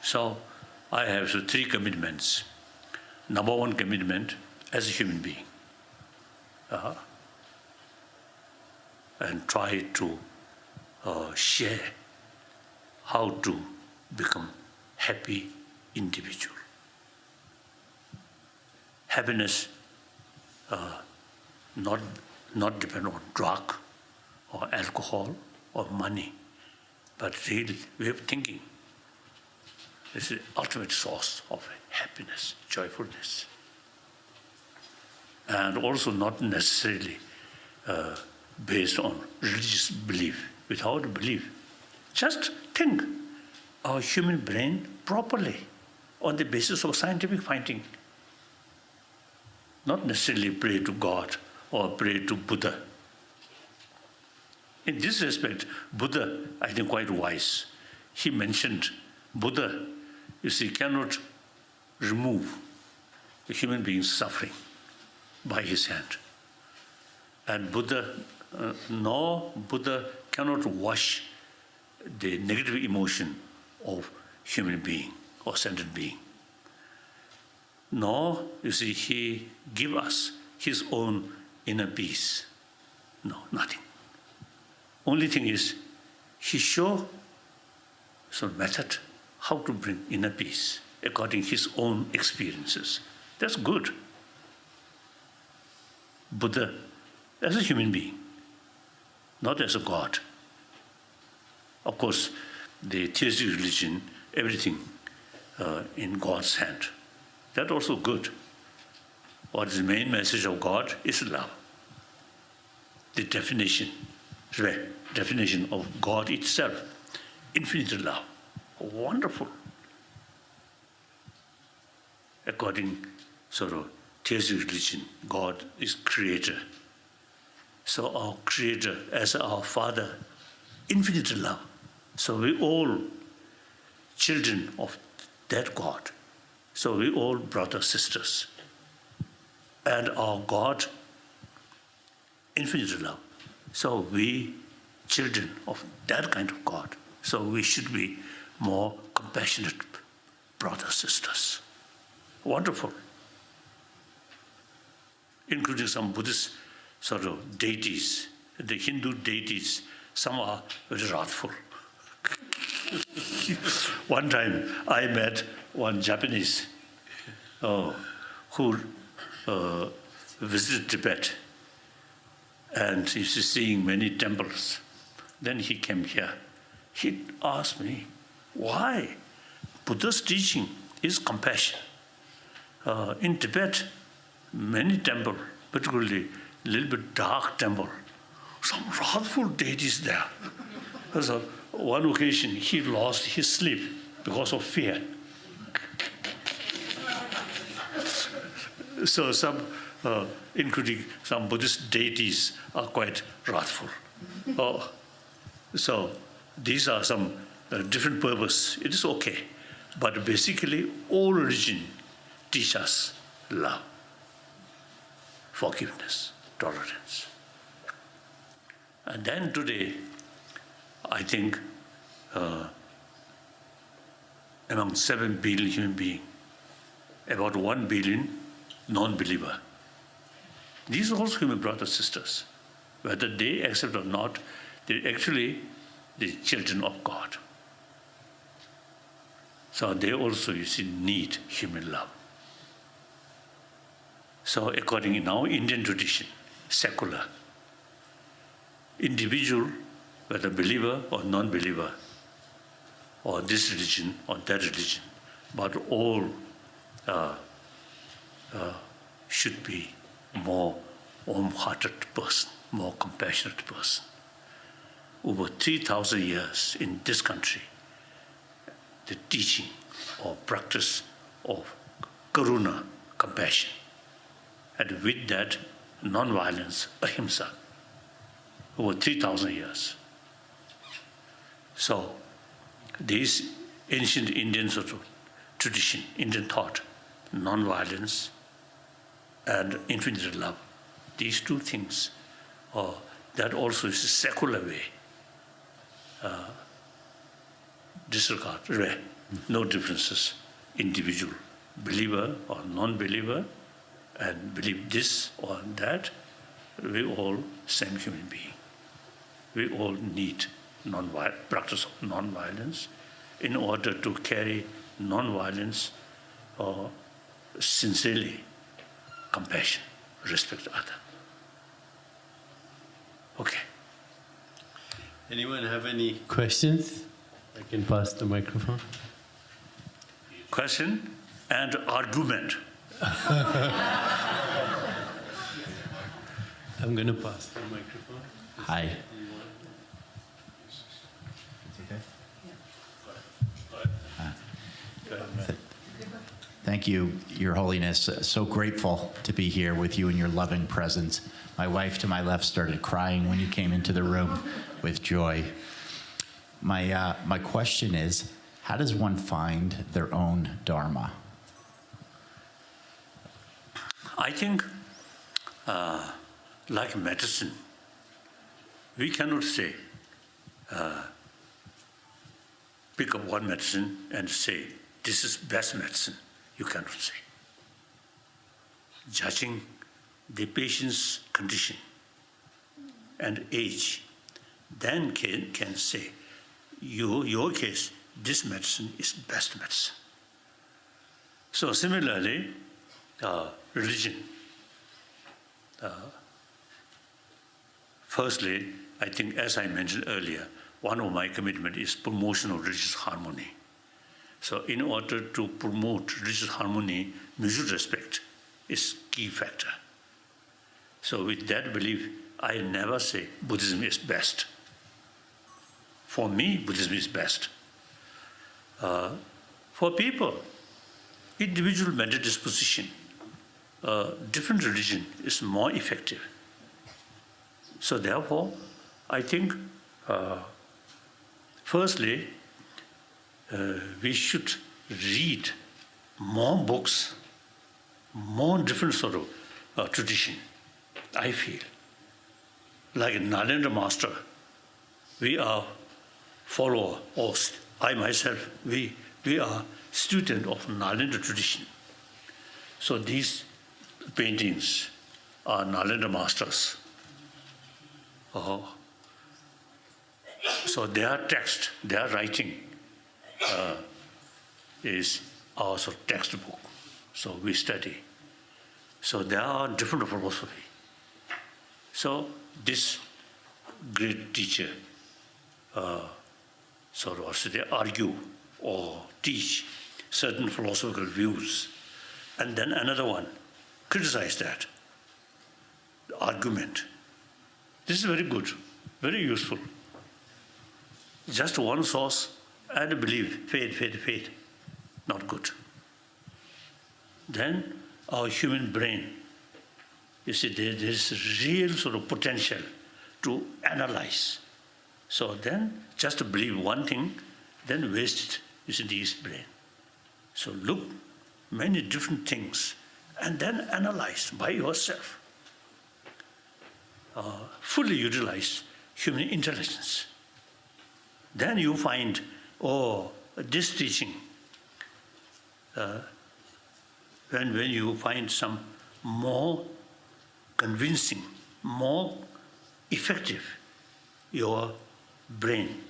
So I have three commitments. Number one commitment as a human being. And try to share how to become happy individual. Happiness not depend on drug or alcohol or money, but real way of thinking. This is the ultimate source of happiness, joyfulness. And also not necessarily based on religious belief. Without belief, just think our human brain properly on the basis of scientific finding. Not necessarily pray to God or pray to Buddha. In this respect, Buddha, I think, quite wise. He mentioned Buddha, you see, cannot remove the human being's suffering by his hand. And Buddha cannot wash the negative emotion of human being or sentient being. Nor, you see, he give us his own inner peace. No, nothing. Only thing is, he show some method how to bring inner peace according to his own experiences. That's good. Buddha, as a human being, not as a god. Of course, the theistic religion, everything in God's hand. That's also good. What is the main message of God is love. The definition of God itself, infinite love. Wonderful. According to theistic religion, God is creator. So our creator, as our father, infinite love. So we all children of that God. So we all brothers, sisters. And our God, infinite love. So we children of that kind of God. So we should be more compassionate brothers, sisters. Wonderful. Including some Buddhist deities, the Hindu deities, some are very wrathful. One time I met one Japanese who visited Tibet, and he's seeing many temples. Then he came here. He asked me, why Buddha's teaching is compassion. In Tibet, many temples, particularly a little bit dark temple, some wrathful deities there. So one occasion, he lost his sleep because of fear. So some, including some Buddhist deities, are quite wrathful. So these are some different purpose. It is okay. But basically, all religion teach us love, forgiveness, tolerance. And then today, I think among 7 billion human beings, about 1 billion non-believer. These are also human brothers, sisters. Whether they accept or not, they're actually the children of God. So they also, you see, need human love. So according in our Indian tradition, secular, individual, whether believer or non-believer, or this religion or that religion, but all should be more warm-hearted person, more compassionate person. Over 3,000 years in this country, the teaching or practice of karuna, compassion, and with that, non-violence, ahimsa, over 3,000 years. So, this ancient Indian sort of tradition, Indian thought, non-violence and infinite love, these two things, that also is a secular way disregard, no differences, individual, believer or non-believer, and believe this or that, we all same human being. We all need practice of non-violence in order to carry non-violence or sincerely compassion, respect other. Okay. Anyone have any questions? I can pass the microphone. Question and argument. I'm going to pass the microphone. Hi. Thank you, Your Holiness. So grateful to be here with you in your loving presence. My wife to my left started crying when you came into the room with joy. My question is, how does one find their own Dharma? I think, like medicine, we cannot say, pick up one medicine and say, this is best medicine. You cannot say. Judging the patient's condition and age, then can say, your case, this medicine is best medicine. So similarly, religion. Firstly, I think, as I mentioned earlier, one of my commitments is promotion of religious harmony. So in order to promote religious harmony, mutual respect is key factor. So with that belief, I never say Buddhism is best. For me, Buddhism is best. For people, individual mental disposition, different religion is more effective. So therefore, I think, firstly, we should read more books, more different sort of tradition, I feel. Like Nalendra Master, we are follower, or I myself, we are student of Nalendra tradition. So these paintings are Nalendra Masters. So their text, their writing is also textbook. So we study. So there are different philosophy. So this great teacher sort of they argue or teach certain philosophical views, and then another one criticize that the argument. This is very good, very useful. Just one source and believe, faith, not good. Then our human brain, you see, there is real sort of potential to analyze. So then just to believe one thing, then waste it, you see, this brain. So look, many different things, and then analyze by yourself. Fully utilize human intelligence. Then you find, this teaching, when you find some more convincing, more effective, your brain,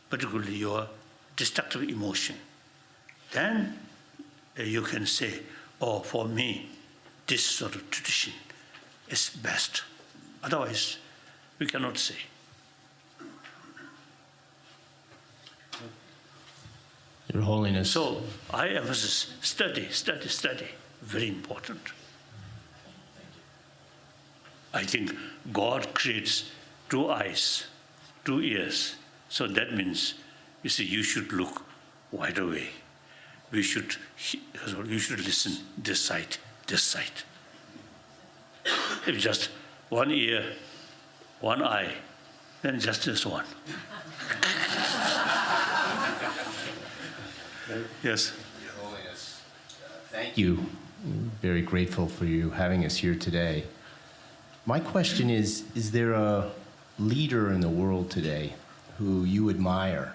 particularly your destructive emotion, then you can say, for me, this sort of tradition is best. Otherwise, we cannot say. Your Holiness. So I emphasize study, very important. I think God creates 2 eyes, 2 ears. So that means, you see, you should look wider away. You should listen this side. If just 1 ear, 1 eye, then just this one. Yes. Your Holiness, thank you. Very grateful for you having us here today. My question is there a leader in the world today who you admire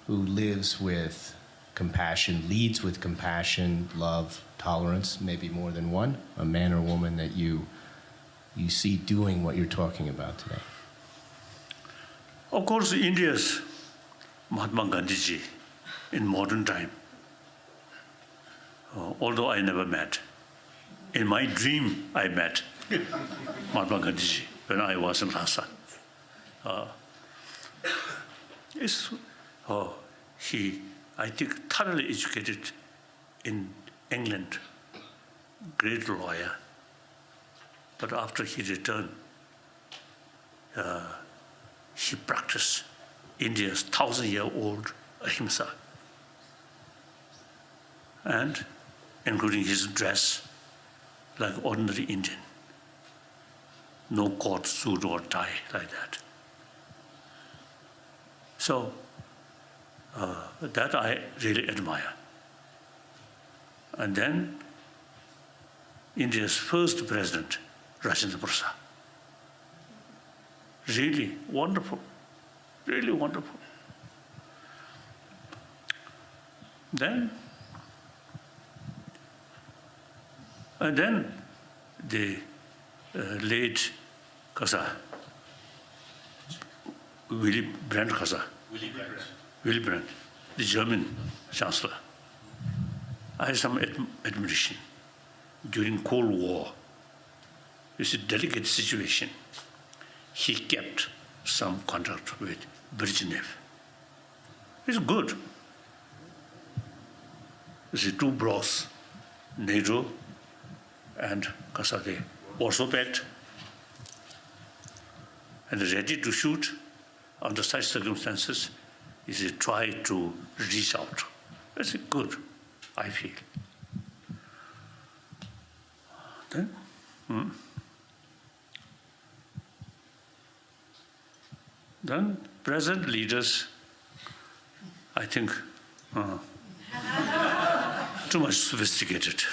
who lives with compassion, leads with compassion, love, tolerance, maybe more than one, a man or woman that you see doing what you're talking about today? Of course, India's Mahatma Gandhi ji in modern time, although I never met. In my dream, I met Mahatma Gandhi ji when I was in Lhasa. He, I think, thoroughly educated in England, great lawyer. But after he returned, he practiced India's 1,000-year-old ahimsa, and including his dress, like ordinary Indian. No coat, suit, or tie like that. So that I really admire. And then India's first president, Rajendra Prasad. Really wonderful, really wonderful. Then the late Kasa, Willy Brandt Kasa, Willy Brandt, the German chancellor. I had some admiration. During Cold War, it's a delicate situation. He kept some contact with Brezhnev. It's good. The two blocs, NATO and Kasade, Warsaw Pact, and ready to shoot under such circumstances is to try to reach out. That's good, I feel. Then present leaders, I think, too much sophisticated.